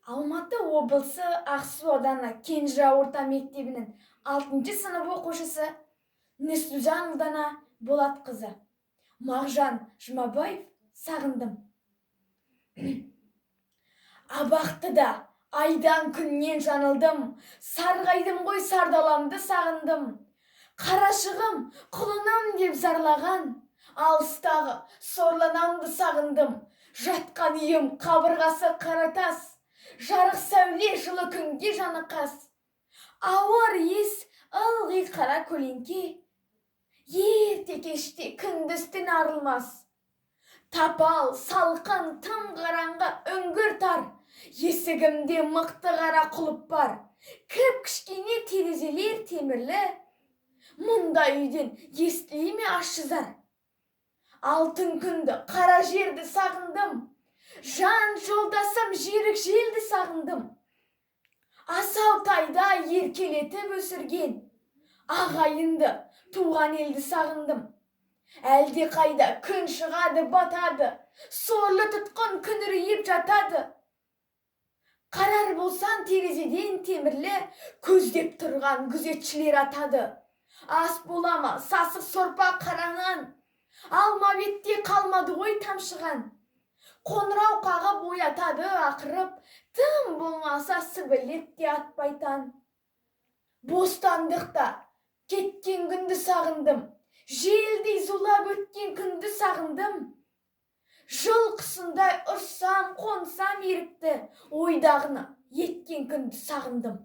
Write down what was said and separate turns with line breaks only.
Алматы облысы Ақсу ауданы Кенжа орта мектебінің 6 сынып оқушысы Нұрсұлтан Дана Болатқызы. Мағжан Жұмабаев сағындым. Абақтыда айдан күннен жанылдым, сарғайдым ғой сардаламды сағындым. Қарашығым құлынам деп зарлаған, алыстағы сорланамды сағындым. Жатқан үйім қабырғасы қаратас, жарық сәуле жылы күнге жаны қас. Ауыр ес ылғи қара көлеңке, ерте кеште күндіз-түн арылмас. Тапал, салқын, тым қараңғы үңгір тар, есігімде мықты қара құлып бар. Кіп-кішкене терезелер темірлі, мұнда үйден естіле ме ащы зар? Алтын күнді, қара жерді сағындым, жан жолдасым жерік желді сағындым. Асау тайда еркелетіп өсірген ағайынды, туған елді сағындым. Әлде қайда күн шығады, батады, сорлы тұтқын күңірейіп жатады. Қарар болсан терезеден темірлі, көздеп тұрған күзетшілер атады. Ас болама, сасық сорпа қараңан, алма бетте қалмады ғой тамшыған. Қоңырау қағып оятады ақырып, тым болмаса сібілеп те атпайтан. Бостандықта кеткен күнді сағындым, желдей зулап өткен күнді сағындым. Жыл құсындай ұшсам, қонсам ерікті, ойдағыны еткен күнді сағындым.